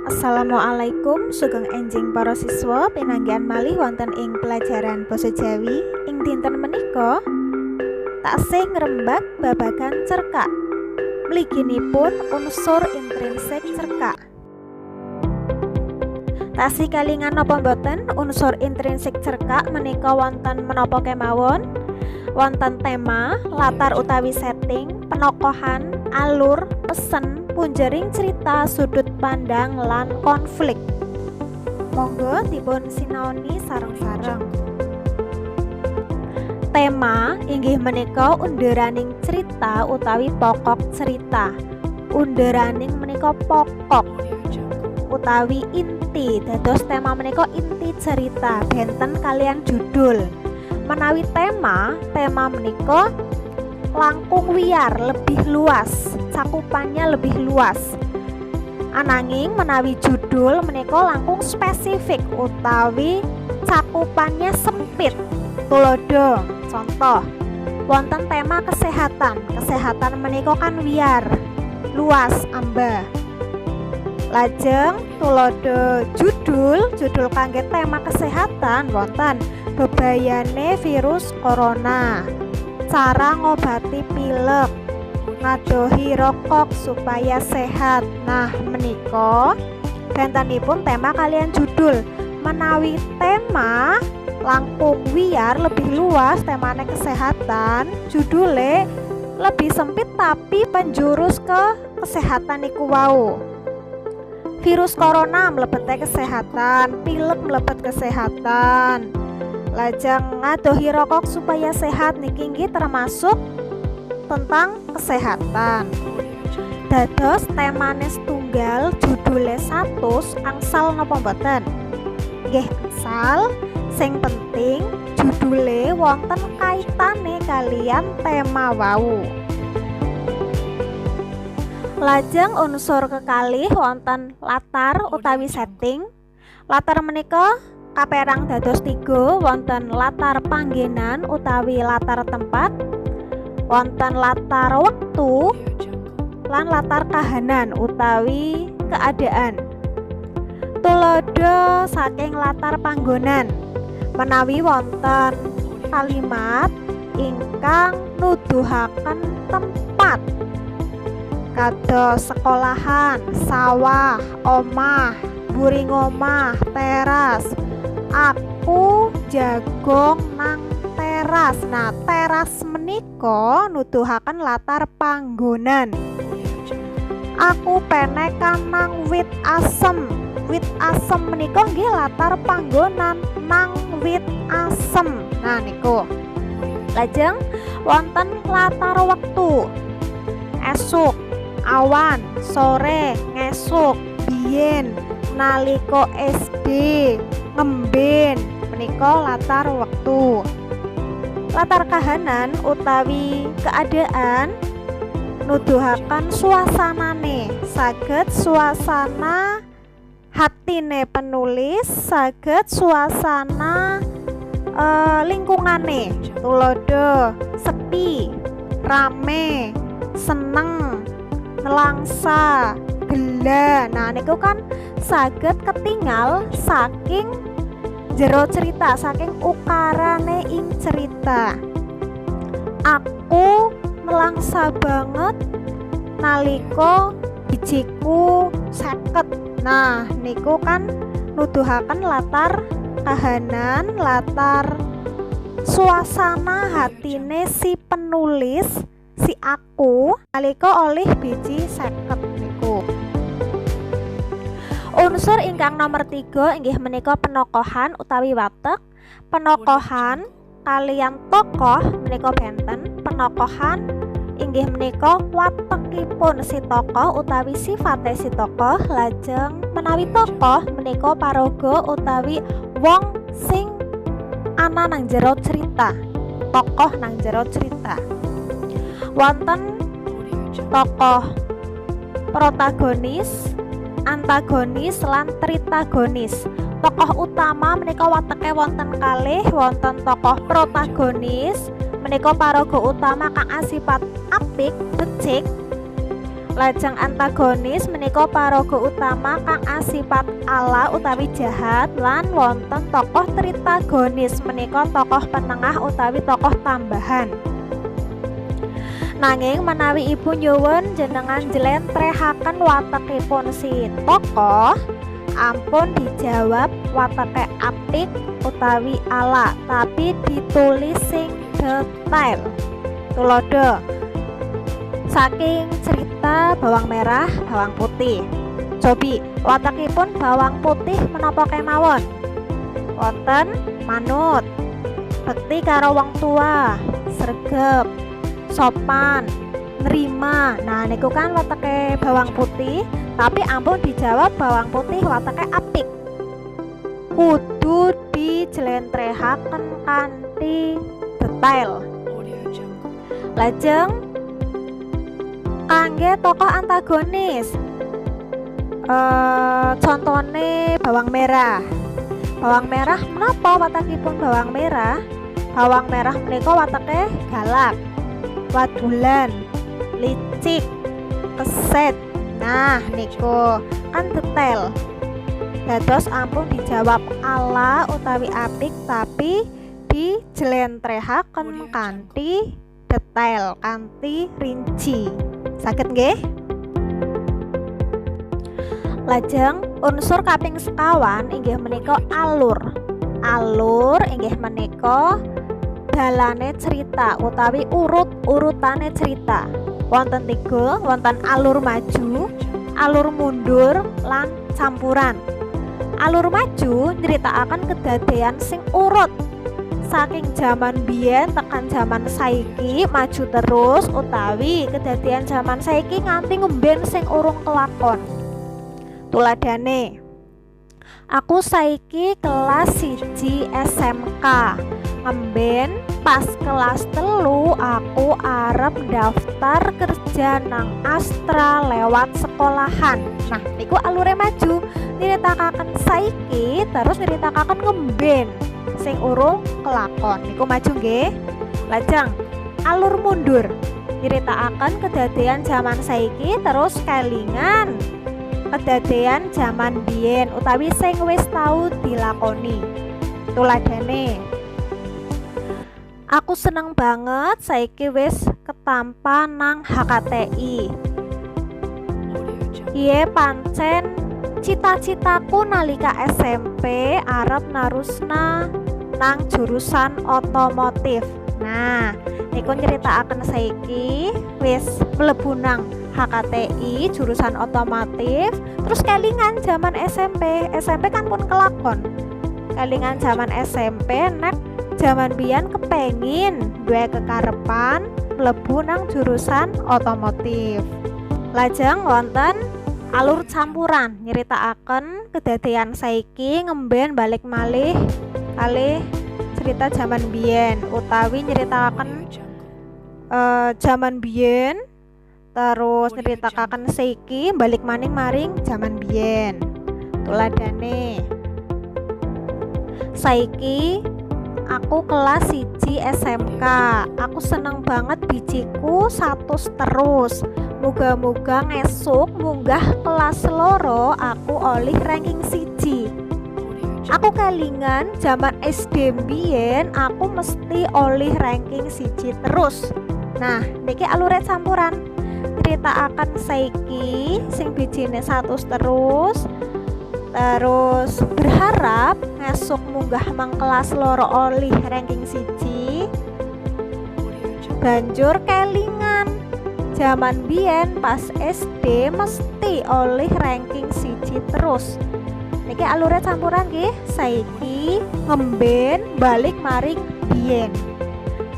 Assalamualaikum, sugeng enjing para siswa pinanggihan malih wonten ing pelajaran basa Jawi. Ing dinten menika taksih ngrembak babagan cerkak. Mliginipun unsur intrinsik cerkak. Tasih kalingan napa mboten unsur intrinsik cerkak menika wonten menapa kemawon? Wonten tema, latar utawi setting, penokohan, alur, pesen, punjering cerita, sudut pandang, lan konflik. Monggo dipun sinaoni sareng-sareng. Tema inggih menika underaning cerita utawi pokok cerita. Underaning menika pokok utawi inti. Dados tema menika inti cerita benten kalian judul. Menawi tema menika langkung wiyar, lebih luas, cakupannya lebih luas. Ananging menawi judul menika langkung spesifik utawi cakupannya sempit. Tulodo, contoh, wonten tema kesehatan. Kesehatan menika kan wiyar, luas, amba. Lajeng tulodo judul kangge tema kesehatan wonten bebayane virus corona, cara ngobati pilek, ngadohi rokok supaya sehat. Nah menika bentenipun tema kalian judul. Menawi tema langkung wiyar lebih luas, temane kesehatan, judule lebih sempit tapi penjurus ke kesehatan niku wau. Virus corona mlebete kesehatan, pilek mlebet kesehatan. Lajeng ngadohi rokok supaya sehat niki inggih termasuk tentang kesehatan. Dados temane setunggal, judule 100, angsal napa mboten? Nggih angsal, sing penting judule wonten kaitane kalian tema wau. Lajeng unsur kekalih wonten latar utawi setting. Latar menika kaperang dados 3, wonten latar panggenan utawi latar tempat, wonten latar wektu, lan latar kahanan utawi keadaan. Tulodo saking latar panggonan, menawi wonten kalimat ingkang nuduhaken tempat kados sekolahan, sawah, omah, buring omah, teras. Aku jagong nang teras. Nah, teras menika nuduhaken latar panggonan. Aku penekan nang wit asem. Wit asem menika nggih latar panggonan nang wit asem. Nah niku. Lajeng wonten latar wektu. Esuk, awan, sore, ngesuk, biyen, nalika SD, ngemben, menika latar wektu. Latar kahanan utawi keadaan nuduhaken suasanane, saged suasana hatine penulis, saged suasana lingkungane. Tulodo sepi, rame, seneng, nelangsa, gela. Nah niku kan saged ketinggal saking jero cerita, saking ukarane ing cerita. Aku nelangsa banget nalika bijiku 50. Nah niku kan nuduhaken latar kahanan, latar suasana hatine si penulis, si aku nalika olih biji 50 niku. Unsur ingkang nomor 3 inggih menika penokohan utawi watek. Penokohan kalian tokoh menika benten. Penokohan inggih menika watekipun si tokoh utawi sifate si tokoh. Lajeng menawi tokoh menika paraga utawi wong sing ana nang jero cerita. Tokoh nang jero cerita. Wonten tokoh protagonis, antagonis, lan tritagonis. Tokoh utama menika wateke wonten kalih, wonten tokoh protagonis menika paraga utama kang asipat apik, becik. Lajeng antagonis menika paraga utama kang asipat ala utawi jahat lan wonten tokoh tritagonis menika tokoh penengah utawi tokoh tambahan. Nanging menawi ibu nyuwun jenengan njlentrehaken watekipun si tokoh, ampun dijawab wateke apik utawi ala, tapi ditulis sing detail. Tulodo saking cerita bawang merah, bawang putih. Cobi watekipun bawang putih menapa kemawon? Wonten manut, bekti karo wong tua, sregep, sopan, nerima. Nah niku kan wateke bawang putih, tapi ampun dijawab bawang putih wateke apik. Kudu dijlentrehaken kanthi detail. Lajeng kangge tokoh antagonis, contone bawang merah. Bawang merah menapa watakipun bawang merah? Bawang merah menika watake galak, wadulan, licik, keset. Nah niku kan detail. Dados ampun dijawab ala utawi apik, tapi dijlentrehaken kanthi detail, kanthi rinci. Saged nggih? Lajeng unsur kaping sekawan inggih menika alur. Alur inggih menika dalane cerita utawi urut-urutane cerita. Wonten tiga, wonten alur maju, alur mundur, lan campuran. Alur maju nyeritakaken kedadean sing urut saking zaman biyen tekan zaman saiki, maju terus, utawi kedadean zaman saiki nganti ngemben sing urung kelakon. Tuladhane, aku saiki kelas 1 SMK, ngemben pas kelas 3 aku arep daftar kerja nang Astra lewat sekolahan. Nah niku alure maju, nyeritakaken saiki terus nyeritakaken ngemben sing urung kelakon. Niku maju nggih. Lajeng alur mundur nyeritakaken kedadean zaman saiki terus kelingan kedadean zaman biyen utawi sing wis tau dilakoni. Tuladhane, aku seneng banget saiki wis ketampa nang HKTI. Iye pancen cita-citaku nalika SMP arep narusna nang jurusan otomotif. Nah niku nyeritakaken saiki wis mlebu nang HKTI jurusan otomotif, terus kelingan zaman SMP. SMP kan pun kelakon, kelingan zaman SMP nek zaman biyen kepengin duwe kekarepan mlebu nang jurusan otomotif. Lajeng wonten alur campuran nyeritakaken kedadean saiki ngemben balik malih kalih cerita zaman biyen, utawi nyeritakaken zaman biyen terus nyeritakaken saiki balik maning maring zaman biyen. Tuladhane, saiki aku kelas 1 SMK, aku seneng banget bijiku 100 terus. Muga-muga ngesuk munggah kelas loro aku oleh ranking 1. Aku kelingan zaman SD mbiyen aku mesti oleh ranking 1 terus. Nah niki alure campuran, nyeritakaken saiki sing bijine 100 terus berharap ngesuk munggah mang kelas loro oleh ranking 1. Banjur kelingan zaman biyen pas SD mesti oleh ranking 1 terus. Niki alure campuran nggih, saiki ngemben balik maring biyen.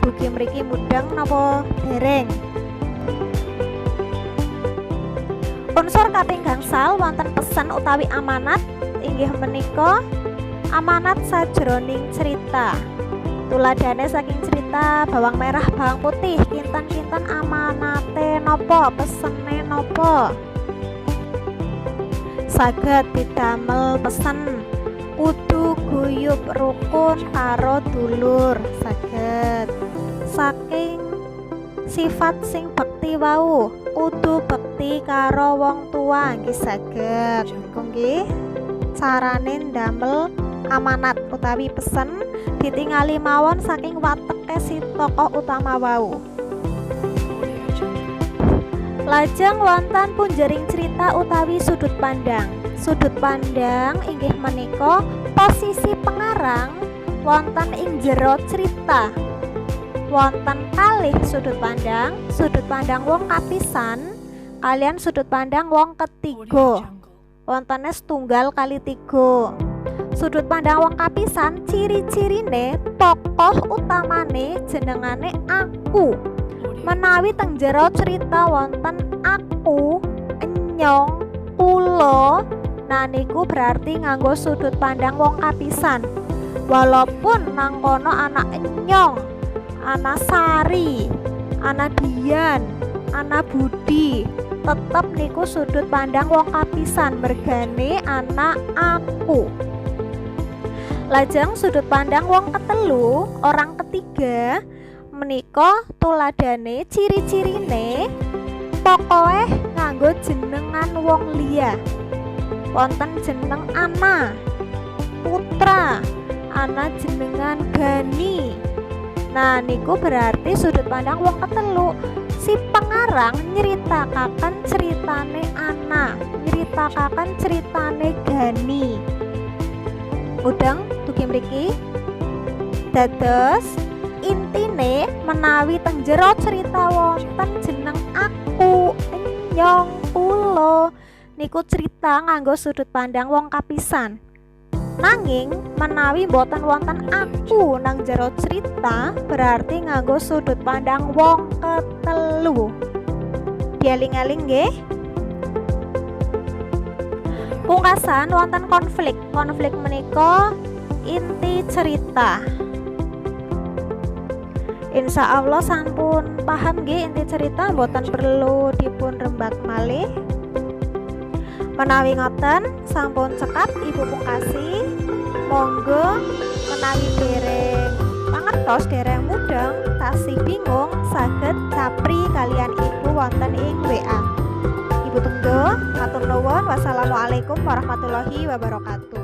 Dugi mriki mudhang napa dereng? Unsur kaping gangsal wonten pesen utawi amanat inggih menika amanat sajroning cerita. Tuladhane saking cerita bawang merah bawang putih, kinten-kinten amanate nopo, pesene nopo. Saged didamel pesen kudu guyub rukun karo dulur. Saged saking sifat sing bekti wau kudu bekti karo wong tua nggih saged. Niku nggih carane ndamel amanat utawi pesen ditingali mawon saking wateke si tokoh utama wau. Lajeng wonten punjering cerita utawi sudut pandang. Sudut pandang inggih menika posisi pengarang wonten ing jero cerita. Wonten kalih sudut pandang wong kapisan kalian sudut pandang wong ketiga. Wontene setunggal kali 3. Sudut pandang wong kapisan ciri-cirine tokoh utamane jenengane aku. Menawi teng jero cerita wonten aku, enyong, kula, nah niku berarti nganggo sudut pandang wong kapisan. Walaupun nang kono anak enyong, anak Sari, anak Dian, anak Budi, tetep niku sudut pandang wong kapisan mergane anak aku. Lajeng sudut pandang wong ketelu, orang ketiga menika tuladane ciri-cirine pokoke nganggo jenengan wong liya. Wonten jeneng Ana, Putra, ana jenengan Gani. Nah niku berarti sudut pandang wong ketelu. Si pengarang nyeritakaken ceritane Ana, nyeritakaken ceritane Gani. Udang dugi mriki dados intine menawi teng jero cerita wonten jeneng aku, enyong, kula niku cerita nganggo sudut pandang wong kapisan. Nanging menawi boten wonten aku nang jero cerita berarti nganggo sudut pandang wong ketelu. Dieling-eling nggih. Pungkasan wonten konflik. Konflik menika inti cerita. Insya Allah sampun paham nggih inti cerita, boten perlu dipun rembak malih. Menawi ngoten sampun cekap Ibu Pungkasi, monggo menawi dereng pangertos dereng mudeng tasih bingung saged capri kalian Ibu wonten ing WA. Ibu tunggu, matur nuwun. Wassalamualaikum warahmatullahi wabarakatuh.